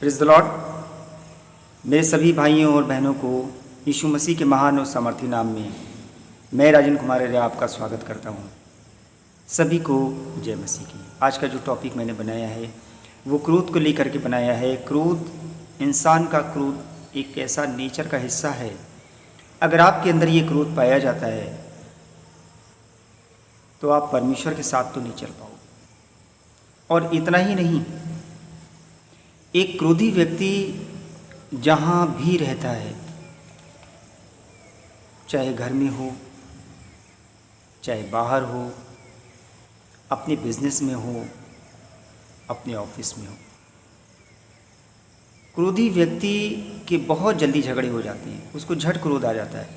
Praise the Lord. मेरे सभी भाइयों और बहनों को यीशु मसीह के महान और सामर्थी नाम में मैं राजन कुमार आर्य आपका स्वागत करता हूँ। सभी को जय मसीह की। आज का जो टॉपिक मैंने बनाया है वो क्रोध को लेकर के बनाया है। क्रोध, इंसान का क्रोध एक ऐसा नेचर का हिस्सा है। अगर आपके अंदर ये क्रोध पाया जाता है तो आप परमेश्वर के साथ तो नहीं चल पाओगे। और इतना ही नहीं, एक क्रोधी व्यक्ति जहाँ भी रहता है, चाहे घर में हो, चाहे बाहर हो, अपने बिजनेस में हो, अपने ऑफिस में हो, क्रोधी व्यक्ति के बहुत जल्दी झगड़े हो जाते हैं। उसको झट क्रोध आ जाता है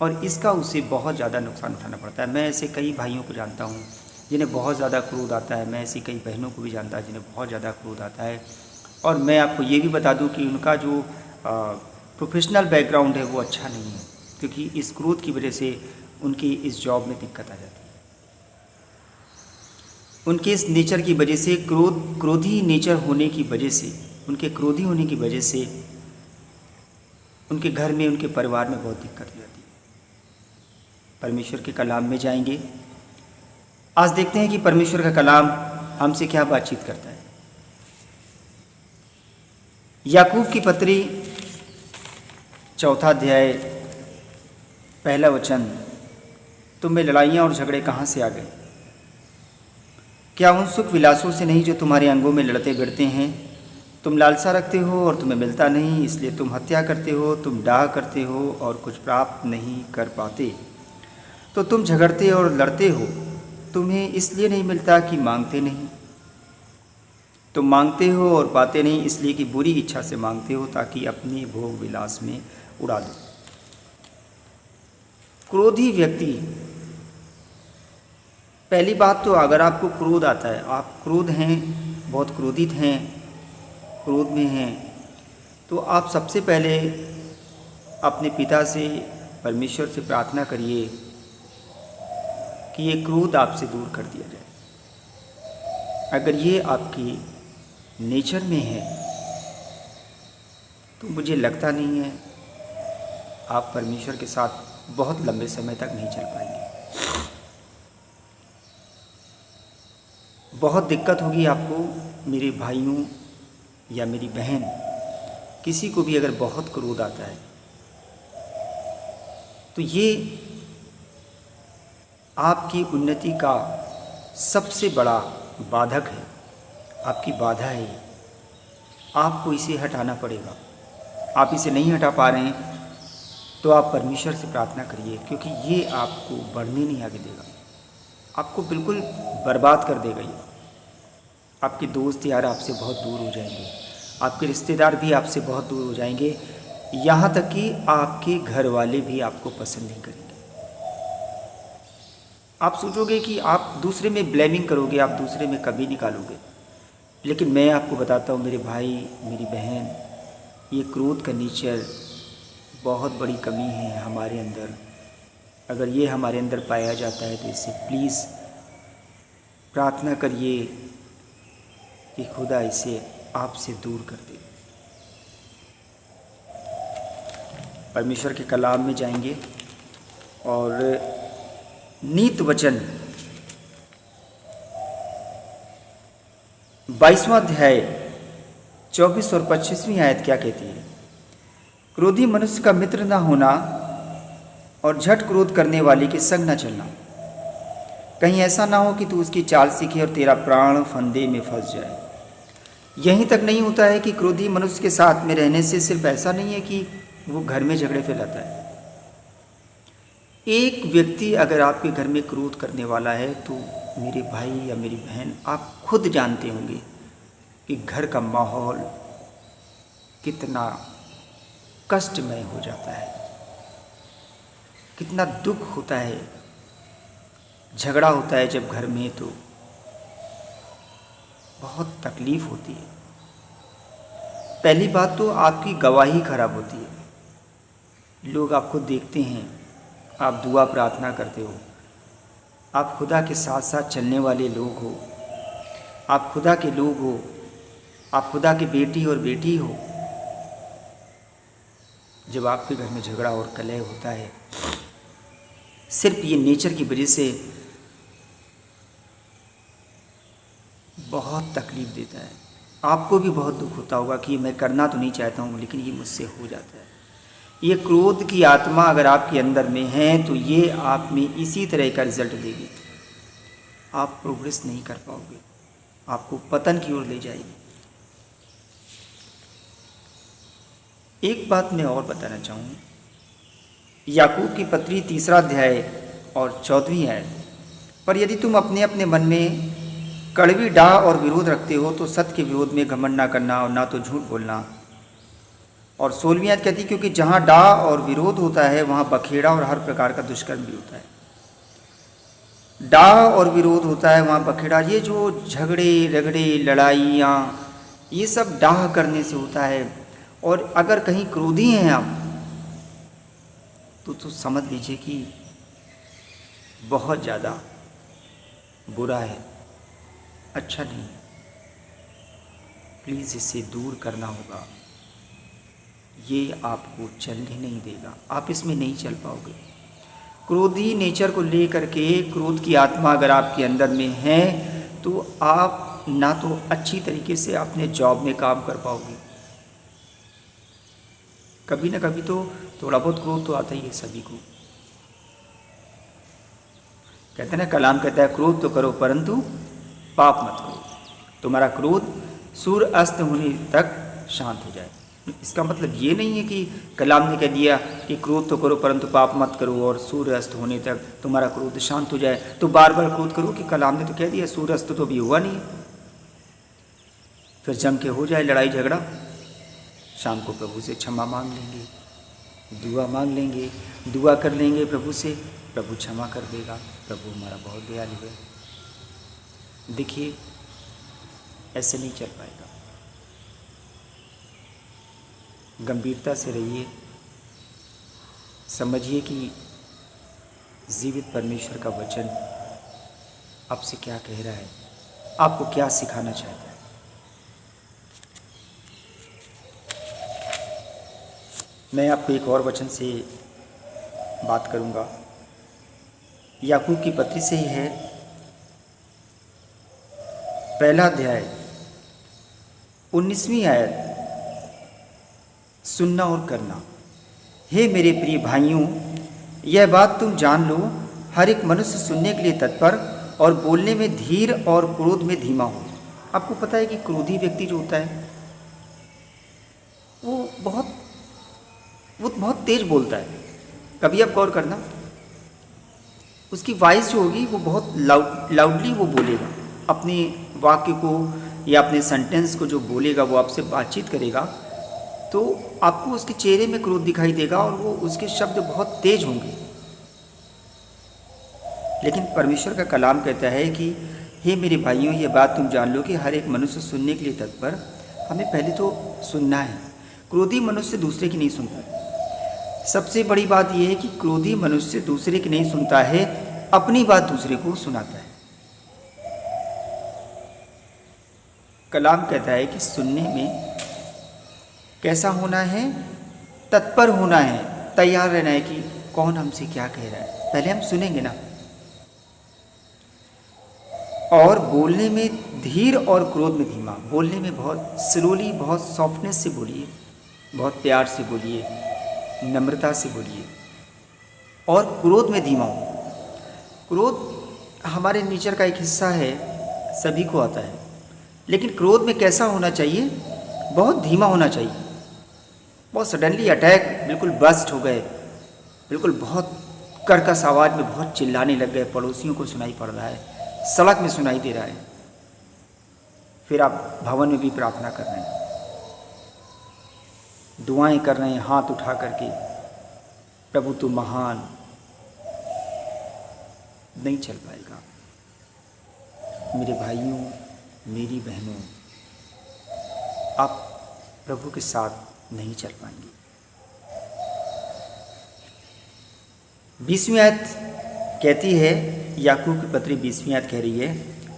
और इसका उसे बहुत ज़्यादा नुकसान उठाना पड़ता है। मैं ऐसे कई भाइयों को जानता हूँ जिन्हें बहुत ज़्यादा क्रोध आता है। मैं ऐसी कई बहनों को भी जानता है जिन्हें बहुत ज़्यादा क्रोध आता है। और मैं आपको ये भी बता दूं कि उनका जो प्रोफेशनल बैकग्राउंड है वो अच्छा नहीं है, क्योंकि इस क्रोध की वजह से उनकी इस जॉब में दिक्कत आ जाती है। उनके इस नेचर की वजह से, क्रोधी नेचर होने की वजह से, उनके क्रोधी होने की वजह से उनके घर में, उनके परिवार में बहुत दिक्कत हो जाती है। परमेश्वर के कलाम में जाएंगे। आज देखते हैं कि परमेश्वर का कलाम हमसे क्या बातचीत करता है। याकूब की पत्री 4 अध्याय 1 वचन, तुम में लड़ाइयाँ और झगड़े कहाँ से आ गए? क्या उन सुख विलासों से नहीं जो तुम्हारे अंगों में लड़ते भिड़ते हैं? तुम लालसा रखते हो और तुम्हें मिलता नहीं, इसलिए तुम हत्या करते हो। तुम डाह करते हो और कुछ प्राप्त नहीं कर पाते, तो तुम झगड़ते और लड़ते हो। तुम्हें इसलिए नहीं मिलता कि मांगते नहीं। तुम मांगते हो और पाते नहीं, इसलिए कि बुरी इच्छा से मांगते हो, ताकि अपने भोग विलास में उड़ा दो। क्रोधी व्यक्ति, पहली बात तो अगर आपको क्रोध आता है, आप क्रोध हैं, बहुत क्रोधित हैं, क्रोध में हैं, तो आप सबसे पहले अपने पिता से, परमेश्वर से प्रार्थना करिए कि ये क्रोध आपसे दूर कर दिया जाए। अगर ये आपकी नेचर में है तो मुझे लगता नहीं है आप परमेश्वर के साथ बहुत लंबे समय तक नहीं चल पाएंगे। बहुत दिक्कत होगी आपको। मेरे भाइयों या मेरी बहन, किसी को भी अगर बहुत क्रोध आता है तो ये आपकी उन्नति का सबसे बड़ा बाधक है, आपकी बाधा है। आपको इसे हटाना पड़ेगा। आप इसे नहीं हटा पा रहे हैं तो आप परमेश्वर से प्रार्थना करिए, क्योंकि ये आपको बढ़ने नहीं आगे देगा, आपको बिल्कुल बर्बाद कर देगा। ये आपके दोस्त यार आपसे बहुत दूर हो जाएंगे, आपके रिश्तेदार भी आपसे बहुत दूर हो जाएंगे, यहाँ तक कि आपके घर वाले भी आपको पसंद नहीं करेंगे। आप सोचोगे कि आप दूसरे में ब्लेमिंग करोगे, आप दूसरे में कभी निकालोगे। लेकिन मैं आपको बताता हूँ मेरे भाई, मेरी बहन, ये क्रोध का नेचर बहुत बड़ी कमी है हमारे अंदर। अगर ये हमारे अंदर पाया जाता है तो इससे प्लीज़ प्रार्थना करिए कि खुदा इसे आपसे दूर कर दे। परमेश्वर के कलाम में जाएंगे और नीत वचन 22वां अध्याय 24 और 25वीं आयत क्या कहती है? क्रोधी मनुष्य का मित्र न होना और झट क्रोध करने वाले के संग न चलना, कहीं ऐसा ना हो कि तू उसकी चाल सीखे और तेरा प्राण फंदे में फंस जाए। यहीं तक नहीं होता है कि क्रोधी मनुष्य के साथ में रहने से सिर्फ ऐसा नहीं है कि वो घर में झगड़े फैलाता है। एक व्यक्ति अगर आपके घर में क्रोध करने वाला है तो मेरे भाई या मेरी बहन, आप खुद जानते होंगे कि घर का माहौल कितना कष्टमय हो जाता है, कितना दुख होता है। झगड़ा होता है जब घर में तो बहुत तकलीफ होती है। पहली बात तो आपकी गवाही खराब होती है। लोग आपको देखते हैं, आप दुआ प्रार्थना करते हो, आप खुदा के साथ साथ चलने वाले लोग हो, आप खुदा के लोग हो, आप खुदा के बेटी और बेटी हो। जब आपके घर में झगड़ा और कलह होता है, सिर्फ ये नेचर की वजह से बहुत तकलीफ देता है। आपको भी बहुत दुख होता होगा कि मैं करना तो नहीं चाहता हूँ, लेकिन ये मुझसे हो जाता है। ये क्रोध की आत्मा अगर आपके अंदर में है तो ये आप में इसी तरह का रिजल्ट देगी। आप प्रोग्रेस नहीं कर पाओगे, आपको पतन की ओर ले जाएगी। एक बात मैं और बताना चाहूँ, याकूब की पत्री 3 अध्याय और 14वीं आयत, पर यदि तुम अपने अपने मन में कड़वी डाह और विरोध रखते हो तो सत्य के विरोध में घमंड ना करना और ना तो झूठ बोलना। और 16वीं आयत कहती, क्योंकि जहाँ डाह और विरोध होता है वहाँ बखेड़ा और हर प्रकार का दुष्कर्म भी होता है। डाह और विरोध होता है वहाँ बखेड़ा, ये जो झगड़े रगड़े लड़ाइयाँ ये सब डाह करने से होता है। और अगर कहीं क्रोधी हैं आप तो समझ लीजिए कि बहुत ज़्यादा बुरा है, अच्छा नहीं। प्लीज़ इसे दूर करना होगा, ये आपको चलने नहीं देगा, आप इसमें नहीं चल पाओगे। क्रोधी नेचर को लेकर के क्रोध की आत्मा अगर आपके अंदर में है तो आप ना तो अच्छी तरीके से अपने जॉब में काम कर पाओगे। कभी ना कभी तो थोड़ा बहुत क्रोध तो आता ही है सभी को। कहते हैं ना, कलाम कहता है क्रोध तो करो परंतु पाप मत करो। तुम्हारा क्रोध सूर्य अस्त होने तक शांत हो जाए। इसका मतलब ये नहीं है कि कलाम ने कह दिया कि क्रोध तो करो परंतु पाप मत करो और सूर्य अस्त होने तक तुम्हारा क्रोध शांत हो जाए तो बार बार क्रोध करो, कि कलाम ने तो कह दिया सूर्य अस्त तो अभी हुआ नहीं है। फिर जम के हो जाए लड़ाई झगड़ा, शाम को प्रभु से क्षमा मांग लेंगे, दुआ मांग लेंगे, दुआ कर लेंगे प्रभु से, प्रभु क्षमा कर देगा, प्रभु हमारा बहुत दयालु है। देखिए ऐसे नहीं चल पाएगा। गंभीरता से रहिए, समझिए कि जीवित परमेश्वर का वचन आपसे क्या कह रहा है, आपको क्या सिखाना चाहता है। मैं आपको एक और वचन से बात करूंगा, याकूब की पत्री से ही है, 1 अध्याय 19वीं आयत, सुनना और करना। हे मेरे प्रिय भाइयों, यह बात तुम जान लो, हर एक मनुष्य सुनने के लिए तत्पर और बोलने में धीर और क्रोध में धीमा हो। आपको पता है कि क्रोधी व्यक्ति जो होता है वो बहुत तेज बोलता है। कभी आप गौर करना, उसकी वॉइस जो होगी वो बहुत लाउडली वो बोलेगा अपने वाक्य को या अपने सेंटेंस को, जो बोलेगा वो आपसे बातचीत करेगा तो आपको उसके चेहरे में क्रोध दिखाई देगा और वो उसके शब्द बहुत तेज होंगे। लेकिन परमेश्वर का कलाम कहता है कि हे मेरे भाइयों, ये बात तुम जान लो कि हर एक मनुष्य सुनने के लिए तत्पर। हमें पहले तो सुनना है। क्रोधी मनुष्य दूसरे की नहीं सुनता। सबसे बड़ी बात यह है कि क्रोधी मनुष्य दूसरे की नहीं सुनता है, अपनी बात दूसरे को सुनाता है। कलाम कहता है कि सुनने में कैसा होना है, तत्पर होना है, तैयार रहना है कि कौन हमसे क्या कह रहा है, पहले हम सुनेंगे ना। और बोलने में धीर और क्रोध में धीमा। बोलने में बहुत स्लोली, बहुत सॉफ्टनेस से बोलिए, बहुत प्यार से बोलिए, नम्रता से बोलिए। और क्रोध में धीमा हो। क्रोध हमारे नेचर का एक हिस्सा है, सभी को आता है। लेकिन क्रोध में कैसा होना चाहिए, बहुत धीमा होना चाहिए। बहुत सडनली अटैक, बिल्कुल बस्ट हो गए, बिल्कुल बहुत कर्कश आवाज़ में बहुत चिल्लाने लग गए, पड़ोसियों को सुनाई पड़ रहा है, सड़क में सुनाई दे रहा है। फिर आप भवन में भी प्रार्थना कर रहे हैं, दुआएं कर रहे हैं हाथ उठा करके, प्रभु तू महान। नहीं चल पाएगा मेरे भाइयों, मेरी बहनों, आप प्रभु के साथ नहीं चल पाएंगे। 20वीं आयत कहती है, याकूब की पत्री 20वीं आयत कह रही है,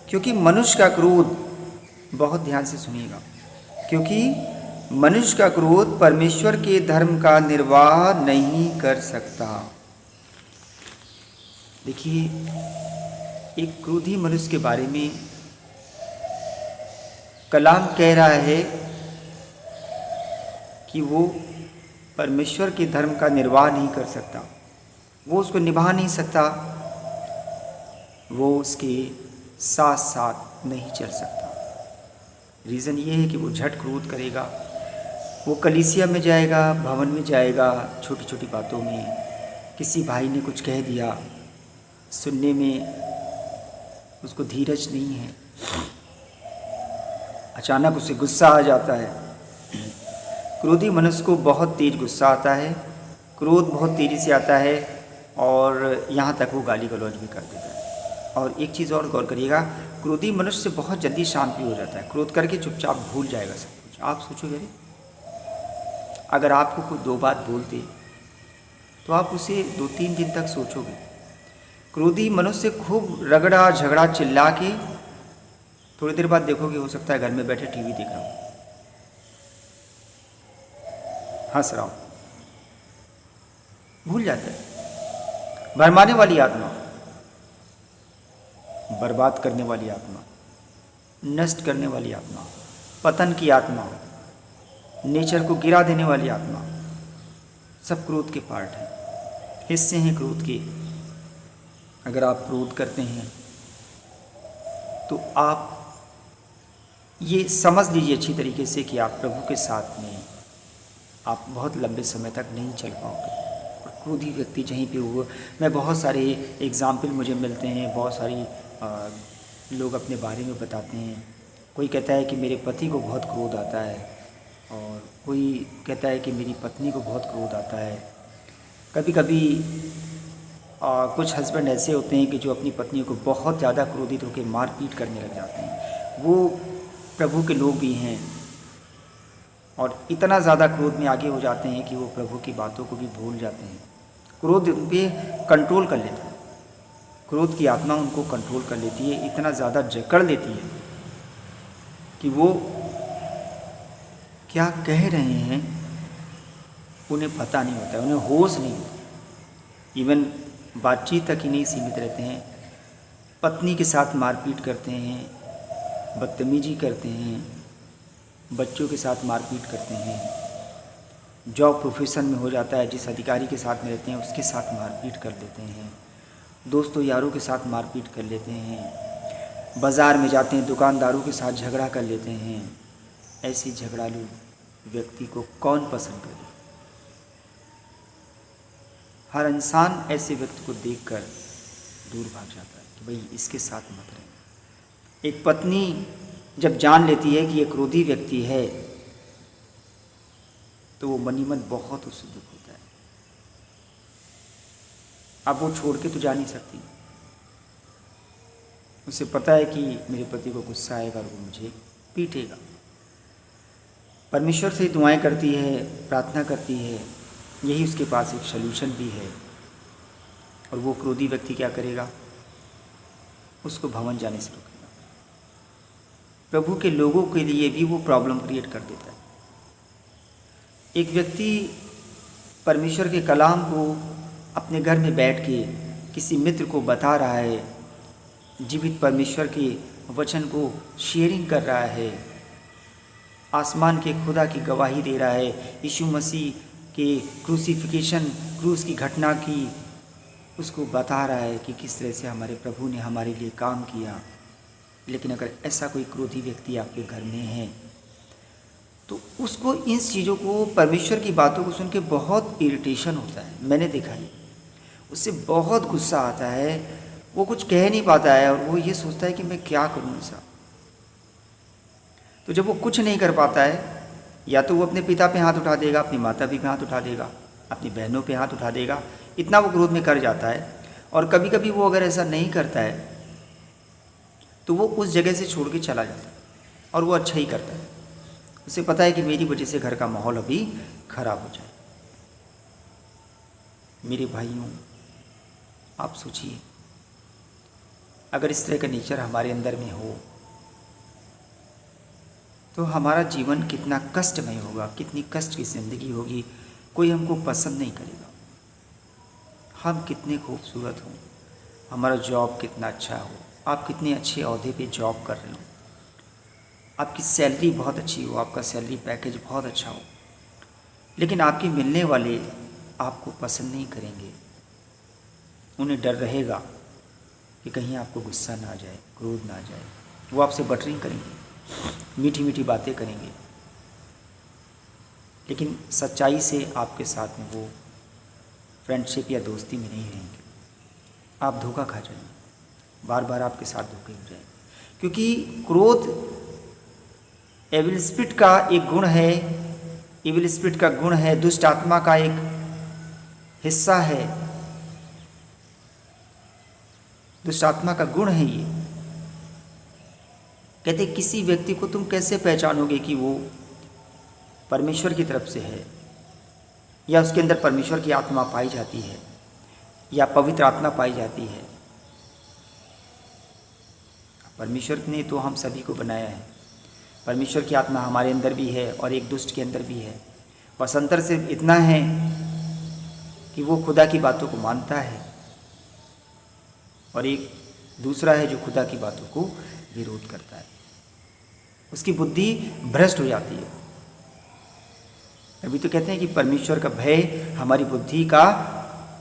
क्योंकि मनुष्य का क्रोध, बहुत ध्यान से सुनिएगा, क्योंकि मनुष्य का क्रोध परमेश्वर के धर्म का निर्वाह नहीं कर सकता। देखिए, एक क्रोधी मनुष्य के बारे में कलाम कह रहा है कि वो परमेश्वर के धर्म का निर्वाह नहीं कर सकता, वो उसको निभा नहीं सकता, वो उसके साथ साथ नहीं चल सकता। रीज़न ये है कि वो झट क्रोध करेगा, वो कलीसिया में जाएगा, भवन में जाएगा, छोटी छोटी बातों में किसी भाई ने कुछ कह दिया, सुनने में उसको धीरज नहीं है, अचानक उसे गुस्सा आ जाता है। क्रोधी मनुष्य को बहुत तेज गुस्सा आता है, क्रोध बहुत तेज़ी से आता है और यहाँ तक वो गाली गलौज भी कर देता है। और एक चीज़ और गौर करिएगा, क्रोधी मनुष्य से बहुत जल्दी शांत भी हो जाता है, क्रोध करके चुपचाप भूल जाएगा सब कुछ। आप सोचोगे, अगर आपको कोई दो बात बोलते तो आप उसे 2-3 दिन तक सोचोगे। क्रोधी मनुष्य खूब रगड़ा झगड़ा चिल्ला के थोड़ी देर बाद देखोगे, हो सकता है घर में बैठे टीवी देख रहा हूँ, हंस रहा हूँ, भूल जाता है। भरमाने वाली आत्मा, बर्बाद करने वाली आत्मा, नष्ट करने वाली आत्मा, पतन की आत्मा, नेचर को गिरा देने वाली आत्मा, सब क्रोध के पार्ट हैं, हिस्से हैं क्रोध के। अगर आप क्रोध करते हैं तो आप ये समझ लीजिए अच्छी तरीके से कि आप प्रभु के साथ में आप बहुत लंबे समय तक नहीं चल पाओगे। और क्रोधी व्यक्ति जहीं पे हुआ, मैं बहुत सारे एग्ज़ाम्पल मुझे मिलते हैं, बहुत सारी लोग अपने बारे में बताते हैं। कोई कहता है कि मेरे पति को बहुत क्रोध आता है, और कोई कहता है कि मेरी पत्नी को बहुत क्रोध आता है। कभी कभी कुछ हस्बैंड ऐसे होते हैं कि जो अपनी पत्नी को बहुत ज़्यादा क्रोधित होकर मारपीट करने लग जाते हैं। वो प्रभु के लोग भी हैं और इतना ज़्यादा क्रोध में आगे हो जाते हैं कि वो प्रभु की बातों को भी भूल जाते हैं। क्रोध उन पे कंट्रोल कर लेता है, क्रोध की आत्मा उनको कंट्रोल कर लेती है, इतना ज़्यादा जकड़ लेती है कि वो क्या कह रहे हैं उन्हें पता नहीं होता है, उन्हें होश नहीं होता। इवन बातचीत तक ही नहीं सीमित रहते हैं, पत्नी के साथ मारपीट करते हैं, बदतमीजी करते हैं, बच्चों के साथ मारपीट करते हैं। जॉब प्रोफेशन में हो जाता है, जिस अधिकारी के साथ में रहते हैं उसके साथ मारपीट कर लेते हैं, दोस्तों यारों के साथ मारपीट कर लेते हैं, बाज़ार में जाते हैं दुकानदारों के साथ झगड़ा कर लेते हैं। ऐसे झगड़ालू व्यक्ति को कौन पसंद करे? हर इंसान ऐसे व्यक्ति को देखकर दूर भाग जाता है कि भाई इसके साथ मत रहे। एक पत्नी जब जान लेती है कि ये क्रोधी व्यक्ति है तो वो मन ही मन बहुत उससे दुख होता है। अब वो छोड़ के तो जा नहीं सकती, उसे पता है कि मेरे पति को गुस्सा आएगा और वो मुझे पीटेगा। परमेश्वर से दुआएं करती है, प्रार्थना करती है, यही उसके पास एक सल्यूशन भी है। और वो क्रोधी व्यक्ति क्या करेगा? उसको भवन जाने से रोकेगा। प्रभु के लोगों के लिए भी वो प्रॉब्लम क्रिएट कर देता है। एक व्यक्ति परमेश्वर के कलाम को अपने घर में बैठ के किसी मित्र को बता रहा है, जीवित परमेश्वर के वचन को शेयरिंग कर रहा है, आसमान के खुदा की गवाही दे रहा है, यीशु मसीह के क्रूसिफिकेशन, क्रूस की घटना की उसको बता रहा है कि किस तरह से हमारे प्रभु ने हमारे लिए काम किया। लेकिन अगर ऐसा कोई क्रोधी व्यक्ति आपके घर में है तो उसको इन चीज़ों को, परमेश्वर की बातों को सुन के बहुत इरिटेशन होता है। मैंने देखा है, उससे बहुत गुस्सा आता है, वो कुछ कह नहीं पाता है और वो ये सोचता है कि मैं क्या करूँ ऐसा। तो जब वो कुछ नहीं कर पाता है, या तो वो अपने पिता पे हाथ उठा देगा, अपनी माता पे हाथ उठा देगा, अपनी बहनों पे हाथ उठा देगा, इतना वो क्रोध में कर जाता है। और कभी कभी वो अगर ऐसा नहीं करता है तो वो उस जगह से छोड़ के चला जाता है, और वो अच्छा ही करता है। उसे पता है कि मेरी वजह से घर का माहौल अभी खराब हो जाए। मेरे भाइयों, आप सोचिए, अगर इस तरह का नेचर हमारे अंदर में हो तो हमारा जीवन कितना कष्टमय होगा, कितनी कष्ट की ज़िंदगी होगी, कोई हमको पसंद नहीं करेगा। हम कितने खूबसूरत हों, हमारा जॉब कितना अच्छा हो, आप कितने अच्छे ओहदे पे जॉब कर रहे हो, आपकी सैलरी बहुत अच्छी हो, आपका सैलरी पैकेज बहुत अच्छा हो, लेकिन आपके मिलने वाले आपको पसंद नहीं करेंगे। उन्हें डर रहेगा कि कहीं आपको गुस्सा ना आ जाए, क्रोध ना आ जाए। वो आपसे बटरिंग करेंगे, मीठी मीठी बातें करेंगे, लेकिन सच्चाई से आपके साथ में वो फ्रेंडशिप या दोस्ती में नहीं रहेंगे। आप धोखा खा जाएंगे, बार बार आपके साथ धोखे हो जाएंगे, क्योंकि क्रोध एविल स्पिरिट का एक गुण है, एविल स्पिरिट का गुण है, दुष्ट आत्मा का एक हिस्सा है, दुष्ट आत्मा का गुण है ये। कहते किसी व्यक्ति को तुम कैसे पहचानोगे कि वो परमेश्वर की तरफ से है या उसके अंदर परमेश्वर की आत्मा पाई जाती है या पवित्र आत्मा पाई जाती है। परमेश्वर ने तो हम सभी को बनाया है, परमेश्वर की आत्मा हमारे अंदर भी है और एक दुष्ट के अंदर भी है। बस अंतर सिर्फ इतना है कि वो खुदा की बातों को मानता है और एक दूसरा है जो खुदा की बातों को विरोध करता है। उसकी बुद्धि भ्रष्ट हो जाती है। अभी तो कहते हैं कि परमेश्वर का भय हमारी बुद्धि का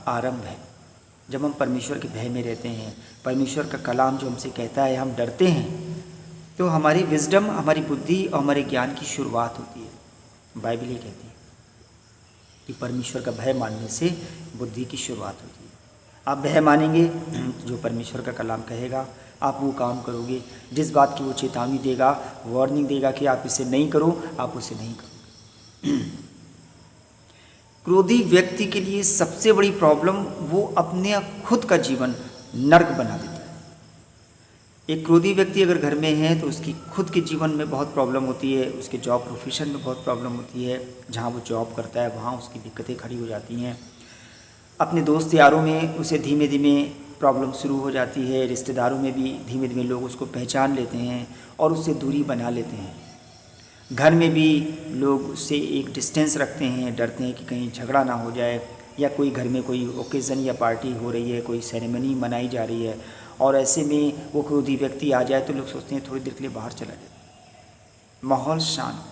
आरंभ है। जब हम परमेश्वर के भय में रहते हैं, परमेश्वर का कलाम जो हमसे कहता है हम डरते हैं, तो हमारी विजडम, हमारी बुद्धि और हमारे ज्ञान की शुरुआत होती है। बाइबल ये कहती है कि परमेश्वर का भय मानने से बुद्धि की शुरुआत होती है। आप भय मानेंगे, जो परमेश्वर का कलाम कहेगा आप वो काम करोगे। जिस बात की वो चेतावनी देगा, वार्निंग देगा कि आप इसे नहीं करो, आप उसे नहीं करोगे। क्रोधी व्यक्ति के लिए सबसे बड़ी प्रॉब्लम, वो अपने खुद का जीवन नर्क बना देता है। एक क्रोधी व्यक्ति अगर घर में है तो उसकी खुद के जीवन में बहुत प्रॉब्लम होती है, उसके जॉब प्रोफेशन में बहुत प्रॉब्लम होती है, जहाँ वो जॉब करता है वहाँ उसकी दिक्कतें खड़ी हो जाती हैं। अपने दोस्त यारों में उसे धीमे धीमे प्रॉब्लम शुरू हो जाती है, रिश्तेदारों में भी धीमे धीमे लोग उसको पहचान लेते हैं और उससे दूरी बना लेते हैं। घर में भी लोग उससे एक डिस्टेंस रखते हैं, डरते हैं कि कहीं झगड़ा ना हो जाए, या कोई घर में कोई ओकेज़न या पार्टी हो रही है, कोई सेरेमनी मनाई जा रही है और ऐसे में वो क्रोधी व्यक्ति आ जाए तो लोग सोचते हैं थोड़ी देर के लिए बाहर चला जाए। माहौल शांत,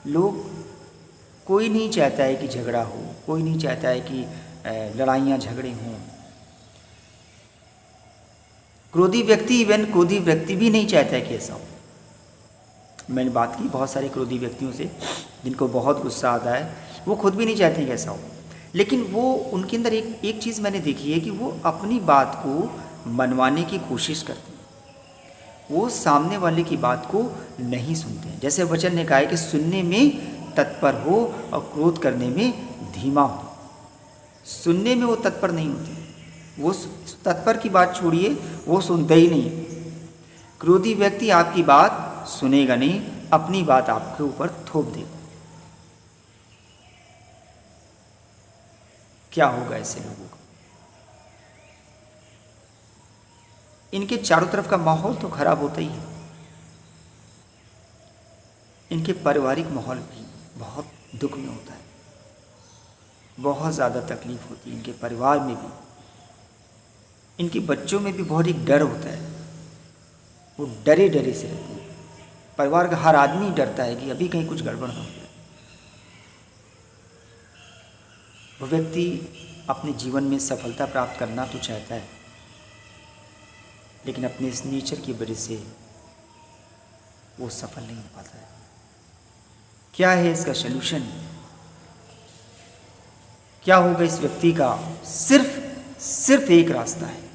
लोग, कोई नहीं चाहता है कि झगड़ा हो, कोई नहीं चाहता है कि लड़ाइयाँ झगड़े हों। क्रोधी व्यक्ति, इवन क्रोधी व्यक्ति भी नहीं चाहता है कि ऐसा हो। मैंने बात की बहुत सारे क्रोधी व्यक्तियों से जिनको बहुत गुस्सा आता है, वो खुद भी नहीं चाहते कि ऐसा हो, लेकिन वो उनके अंदर एक चीज़ मैंने देखी है कि वो अपनी बात को मनवाने की कोशिश करते हैं। वो सामने वाले की बात को नहीं सुनते हैं। जैसे वचन ने कहा है कि सुनने में तत्पर हो और क्रोध करने में धीमा हो। सुनने में वो तत्पर नहीं होते, वो तत्पर की बात छोड़िए, वो सुनते ही नहीं। क्रोधी व्यक्ति आपकी बात सुनेगा नहीं, अपनी बात आपके ऊपर थोप देगा। क्या होगा ऐसे लोगों का? इनके चारों तरफ का माहौल तो खराब होता ही है। इनके पारिवारिक माहौल भी बहुत दुख में होता है, बहुत ज़्यादा तकलीफ होती है इनके परिवार में भी। इनके बच्चों में भी बहुत एक डर होता है, वो डरे डरे से रहते हैं। परिवार का हर आदमी डरता है कि अभी कहीं कुछ गड़बड़ ना हो जाए। वो व्यक्ति अपने जीवन में सफलता प्राप्त करना तो चाहता है, लेकिन अपने इस नेचर की वजह से वो सफल नहीं हो पाता है। क्या है इसका सलूशन? क्या होगा इस व्यक्ति का? सिर्फ एक रास्ता है,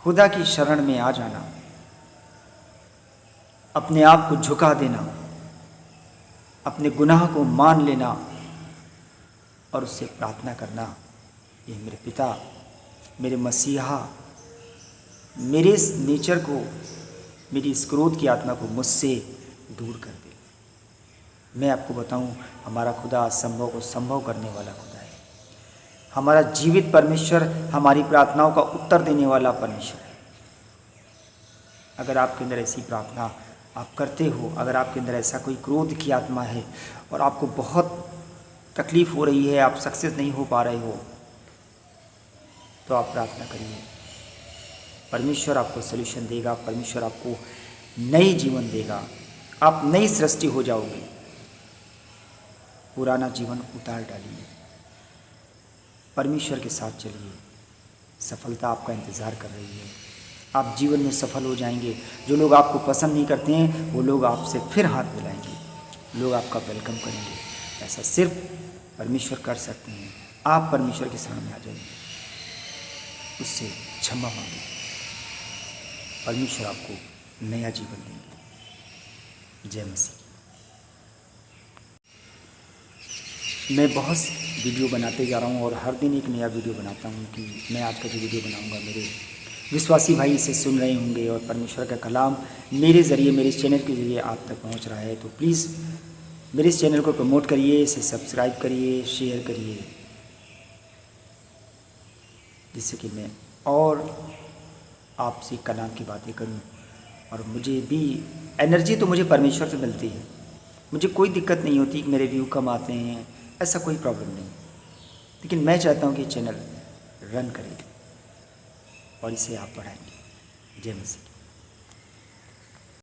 खुदा की शरण में आ जाना, अपने आप को झुका देना, अपने गुनाह को मान लेना और उससे प्रार्थना करना, ये मेरे पिता, मेरे मसीहा, मेरे इस नेचर को, मेरी इस क्रोध की आत्मा को मुझसे दूर कर दे। मैं आपको बताऊं, हमारा खुदा असंभव को संभव करने वाला खुदा है। हमारा जीवित परमेश्वर हमारी प्रार्थनाओं का उत्तर देने वाला परमेश्वर है। अगर आपके अंदर ऐसी प्रार्थना आप करते हो, अगर आपके अंदर ऐसा कोई क्रोध की आत्मा है और आपको बहुत तकलीफ़ हो रही है, आप सक्सेस नहीं हो पा रहे हो, तो आप प्रार्थना करिए। परमेश्वर आपको सल्यूशन देगा, परमेश्वर आपको नई जीवन देगा, आप नई सृष्टि हो जाओगे। पुराना जीवन उतार डालिए, परमेश्वर के साथ चलिए, सफलता आपका इंतज़ार कर रही है। आप जीवन में सफल हो जाएंगे। जो लोग आपको पसंद नहीं करते हैं वो लोग आपसे फिर हाथ मिलाएंगे, लोग आपका वेलकम करेंगे। ऐसा सिर्फ परमेश्वर कर सकते हैं। आप परमेश्वर के सामने आ जाइए, उससे क्षमा मांगिए, परमेश्वर आपको नया जीवन देंगे। जय मसीह। मैं बहुत वीडियो बनाते जा रहा हूँ और हर दिन एक नया वीडियो बनाता हूँ कि मैं आज का जो वीडियो बनाऊँगा मेरे विश्वासी भाई इसे सुन रहे होंगे और परमेश्वर का कलाम मेरे ज़रिए, मेरे इस चैनल के ज़रिए आप तक पहुँच रहा है। तो प्लीज़ मेरे इस चैनल को प्रमोट करिए, इसे सब्सक्राइब करिए, शेयर करिए, जिससे कि मैं और आपसे कलाम की बातें करूं। और मुझे भी एनर्जी तो मुझे परमेश्वर से मिलती है, मुझे कोई दिक्कत नहीं होती कि मेरे व्यू कम आते हैं, ऐसा कोई प्रॉब्लम नहीं। लेकिन मैं चाहता हूं कि चैनल रन करे और इसे आप बढ़ाएंगे। जय मसीह।